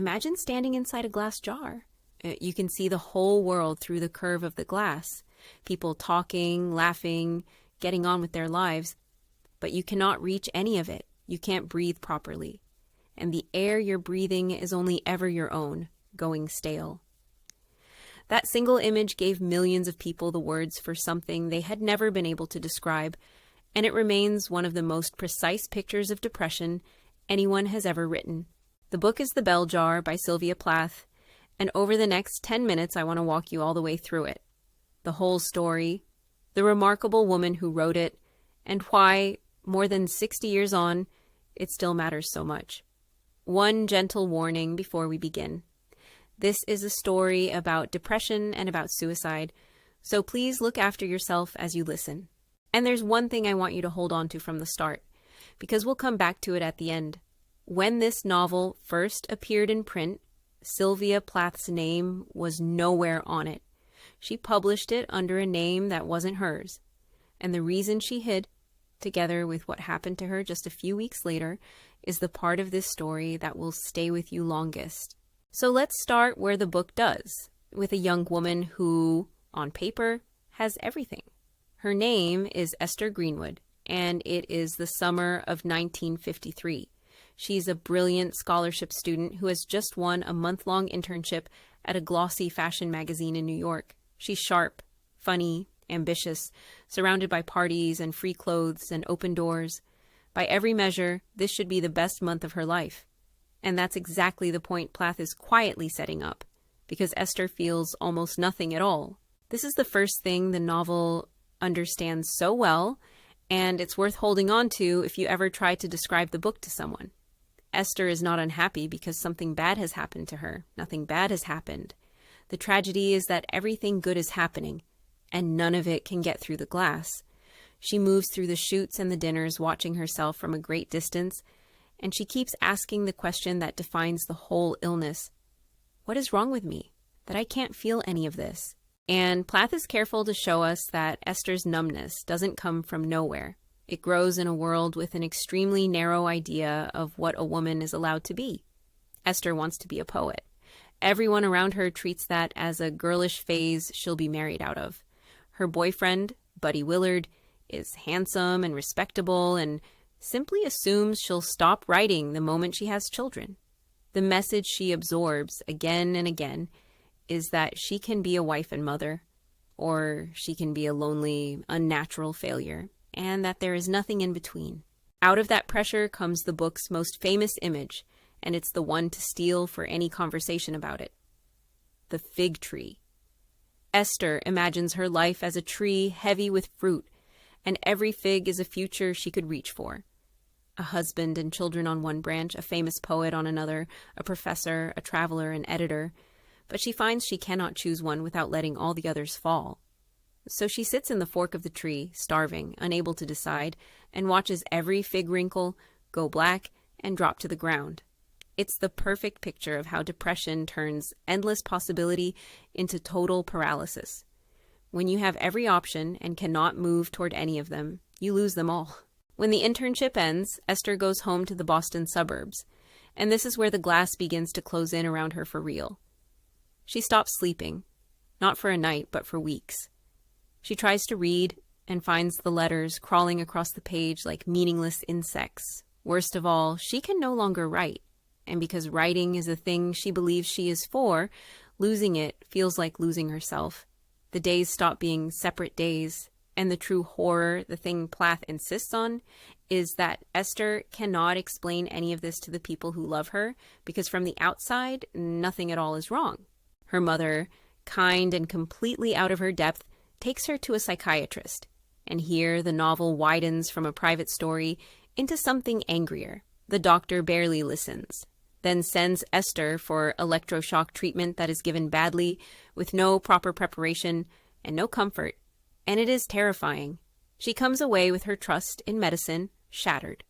Imagine standing inside a glass jar. You can see the whole world through the curve of the glass. People talking, laughing, getting on with their lives. But you cannot reach any of it. You can't breathe properly. And the air you're breathing is only ever your own, going stale. That single image gave millions of people the words for something they had never been able to describe, and it remains one of the most precise pictures of depression anyone has ever written. The book is The Bell Jar by Sylvia Plath, and over the next 10 minutes I want to walk you all the way through it. The whole story, the remarkable woman who wrote it, and why, more than 60 years on, it still matters so much. One gentle warning before we begin. This is a story about depression and about suicide, so please look after yourself as you listen. And there's one thing I want you to hold on to from the start, because we'll come back to it at the end. When this novel first appeared in print, Sylvia Plath's name was nowhere on it. She published it under a name that wasn't hers. And the reason she hid, together with what happened to her just a few weeks later, is the part of this story that will stay with you longest. So let's start where the book does, with a young woman who, on paper, has everything. Her name is Esther Greenwood, and it is the summer of 1953. She's a brilliant scholarship student who has just won a month-long internship at a glossy fashion magazine in New York. She's sharp, funny, ambitious, surrounded by parties and free clothes and open doors. By every measure, this should be the best month of her life. And that's exactly the point Plath is quietly setting up, because Esther feels almost nothing at all. This is the first thing the novel understands so well, and it's worth holding on to if you ever try to describe the book to someone. Esther is not unhappy because something bad has happened to her. Nothing bad has happened. The tragedy is that everything good is happening, and none of it can get through the glass. She moves through the shoots and the dinners, watching herself from a great distance, and she keeps asking the question that defines the whole illness. What is wrong with me? That I can't feel any of this? And Plath is careful to show us that Esther's numbness doesn't come from nowhere. It grows in a world with an extremely narrow idea of what a woman is allowed to be. Esther wants to be a poet. Everyone around her treats that as a girlish phase she'll be married out of. Her boyfriend, Buddy Willard, is handsome and respectable and simply assumes she'll stop writing the moment she has children. The message she absorbs again and again is that she can be a wife and mother, or she can be a lonely, unnatural failure, and that there is nothing in between. Out of that pressure comes the book's most famous image, and it's the one to steal for any conversation about it. The fig tree. Esther imagines her life as a tree heavy with fruit, and every fig is a future she could reach for. A husband and children on one branch, a famous poet on another, a professor, a traveler, an editor. But she finds she cannot choose one without letting all the others fall. So she sits in the fork of the tree, starving, unable to decide, and watches every fig wrinkle go black and drop to the ground. It's the perfect picture of how depression turns endless possibility into total paralysis. When you have every option and cannot move toward any of them, you lose them all. When the internship ends, Esther goes home to the Boston suburbs, and this is where the glass begins to close in around her for real. She stops sleeping, not for a night, but for weeks. She tries to read and finds the letters crawling across the page like meaningless insects. Worst of all, she can no longer write, and because writing is the thing she believes she is for, losing it feels like losing herself. The days stop being separate days. And the true horror, the thing Plath insists on, is that Esther cannot explain any of this to the people who love her, because from the outside, nothing at all is wrong. Her mother, kind and completely out of her depth, takes her to a psychiatrist. And here the novel widens from a private story into something angrier. The doctor barely listens, then sends Esther for electroshock treatment that is given badly, with no proper preparation and no comfort. And it is terrifying. She comes away with her trust in medicine shattered.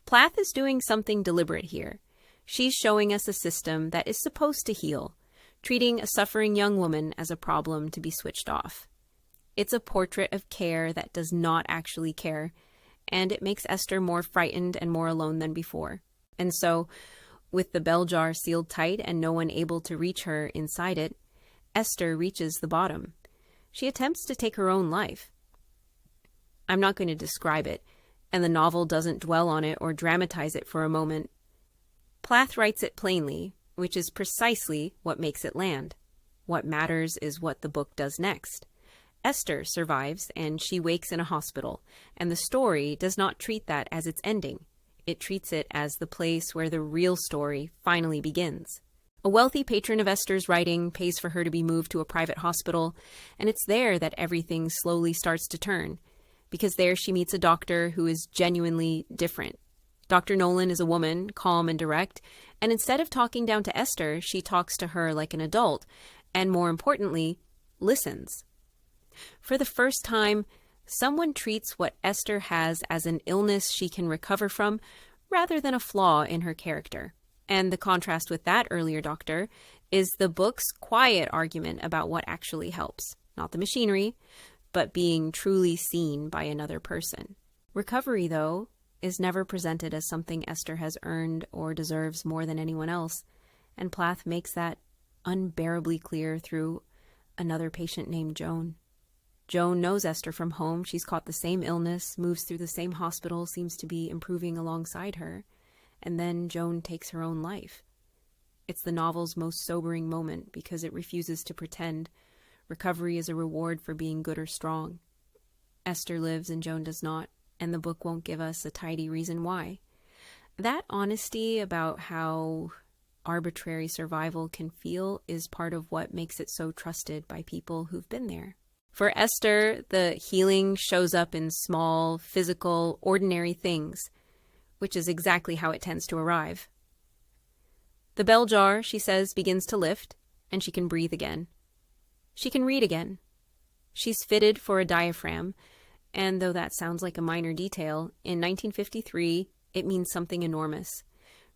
Plath is doing something deliberate here. She's showing us a system that is supposed to heal, treating a suffering young woman as a problem to be switched off. It's a portrait of care that does not actually care, and it makes Esther more frightened and more alone than before. And so, With the bell jar sealed tight and no one able to reach her inside it, Esther reaches the bottom. She attempts to take her own life. I'm not going to describe it, and the novel doesn't dwell on it or dramatize it for a moment. Plath writes it plainly, which is precisely what makes it land. What matters is what the book does next. Esther survives, and she wakes in a hospital, and the story does not treat that as its ending. It treats it as the place where the real story finally begins. A wealthy patron of Esther's writing pays for her to be moved to a private hospital, and it's there that everything slowly starts to turn, because there she meets a doctor who is genuinely different. Dr. Nolan is a woman, calm and direct, and instead of talking down to Esther, she talks to her like an adult, and more importantly, listens. For the first time, someone treats what Esther has as an illness she can recover from, rather than a flaw in her character. And the contrast with that earlier doctor is the book's quiet argument about what actually helps. Not the machinery, but being truly seen by another person. Recovery, though, is never presented as something Esther has earned or deserves more than anyone else, and Plath makes that unbearably clear through another patient named Joan. Joan knows Esther from home. She's caught the same illness, moves through the same hospital, seems to be improving alongside her, and then Joan takes her own life. It's the novel's most sobering moment because it refuses to pretend recovery is a reward for being good or strong. Esther lives and Joan does not, and the book won't give us a tidy reason why. That honesty about how arbitrary survival can feel is part of what makes it so trusted by people who've been there. For Esther, the healing shows up in small, physical, ordinary things, which is exactly how it tends to arrive. The bell jar, she says, begins to lift, and she can breathe again. She can read again. She's fitted for a diaphragm, and though that sounds like a minor detail, in 1953, it means something enormous.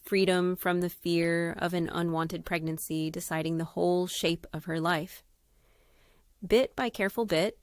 Freedom from the fear of an unwanted pregnancy deciding the whole shape of her life. Bit by careful bit,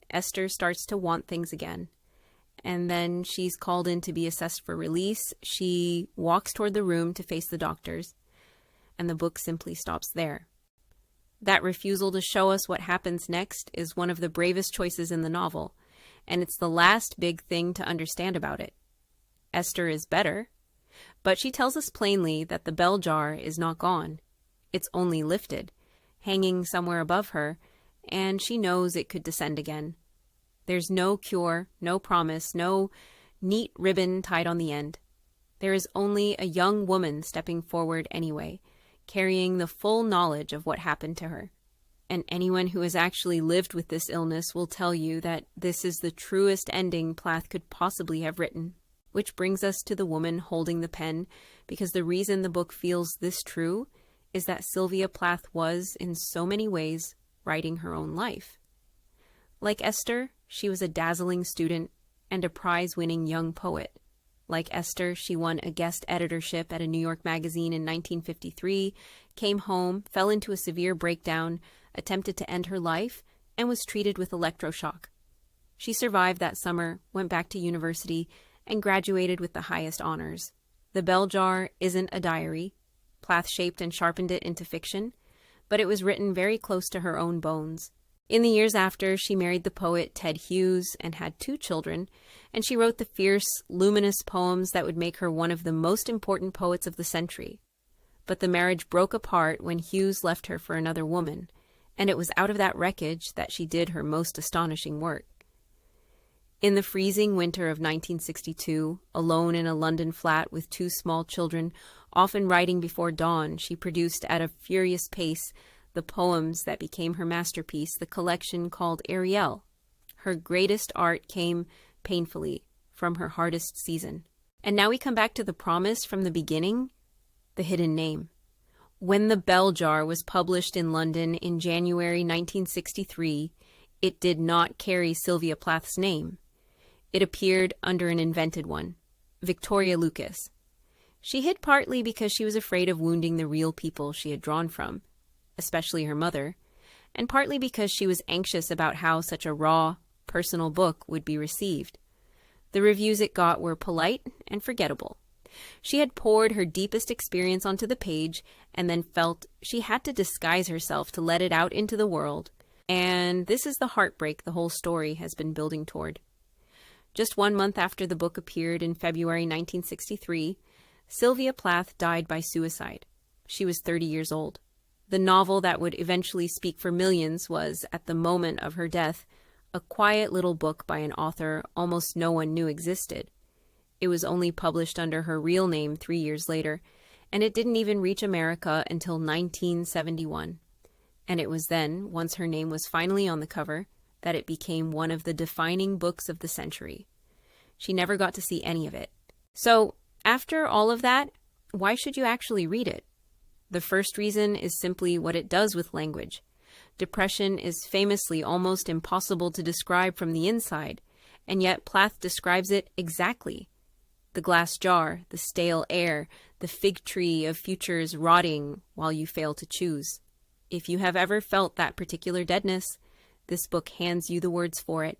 Esther starts to want things again. And then she's called in to be assessed for release. She walks toward the room to face the doctors, and the book simply stops there. That refusal to show us what happens next is one of the bravest choices in the novel, and it's the last big thing to understand about it. Esther is better, but she tells us plainly that the bell jar is not gone. It's only lifted, hanging somewhere above her, and she knows it could descend again. There's no cure, no promise, no neat ribbon tied on the end. There is only a young woman stepping forward anyway, carrying the full knowledge of what happened to her. And anyone who has actually lived with this illness will tell you that this is the truest ending Plath could possibly have written. Which brings us to the woman holding the pen, because the reason the book feels this true is that Sylvia Plath was, in so many ways, writing her own life. Like Esther, she was a dazzling student and a prize-winning young poet. Like Esther, she won a guest editorship at a New York magazine in 1953, came home, fell into a severe breakdown, attempted to end her life, and was treated with electroshock. She survived that summer, went back to university, and graduated with the highest honors. The bell jar isn't a diary. Plath shaped and sharpened it into fiction, but it was written very close to her own bones. In the years after, she married the poet Ted Hughes and had 2 children, and she wrote the fierce, luminous poems that would make her one of the most important poets of the century. But the marriage broke apart when Hughes left her for another woman, and it was out of that wreckage that she did her most astonishing work. In the freezing winter of 1962, alone in a London flat with 2 small children, often writing before dawn, she produced at a furious pace the poems that became her masterpiece, the collection called Ariel. Her greatest art came painfully from her hardest season. And now we come back to the promise from the beginning, the hidden name. When The Bell Jar was published in London in January 1963, it did not carry Sylvia Plath's name. It appeared under an invented one, Victoria Lucas. She hid partly because she was afraid of wounding the real people she had drawn from, especially her mother, and partly because she was anxious about how such a raw, personal book would be received. The reviews it got were polite and forgettable. She had poured her deepest experience onto the page and then felt she had to disguise herself to let it out into the world. And this is the heartbreak the whole story has been building toward. Just 1 month after the book appeared in February 1963, Sylvia Plath died by suicide. She was 30 years old. The novel that would eventually speak for millions was, at the moment of her death, a quiet little book by an author almost no one knew existed. It was only published under her real name 3 years later, and it didn't even reach America until 1971. And it was then, once her name was finally on the cover, that it became one of the defining books of the century. She never got to see any of it. So, after all of that, why should you actually read it? The first reason is simply what it does with language. Depression is famously almost impossible to describe from the inside, and yet Plath describes it exactly. The glass jar, the stale air, the fig tree of futures rotting while you fail to choose. If you have ever felt that particular deadness, this book hands you the words for it,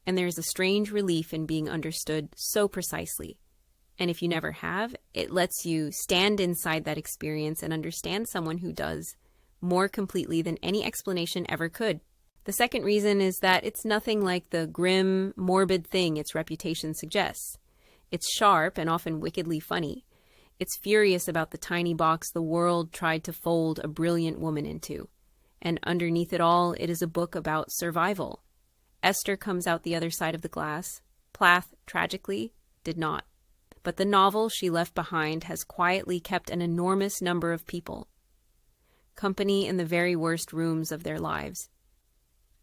and there is a strange relief in being understood so precisely. And if you never have, it lets you stand inside that experience and understand someone who does, more completely than any explanation ever could. The second reason is that it's nothing like the grim, morbid thing its reputation suggests. It's sharp and often wickedly funny. It's furious about the tiny box the world tried to fold a brilliant woman into. And underneath it all, it is a book about survival. Esther comes out the other side of the glass. Plath, tragically, did not. But the novel she left behind has quietly kept an enormous number of people company in the very worst rooms of their lives.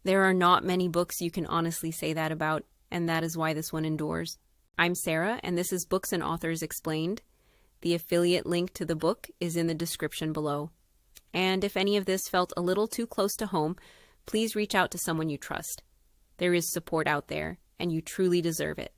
There are not many books you can honestly say that about, and that is why this one endures. I'm Sarah, and this is Books and Authors Explained. The affiliate link to the book is in the description below. And if any of this felt a little too close to home, please reach out to someone you trust. There is support out there, and you truly deserve it.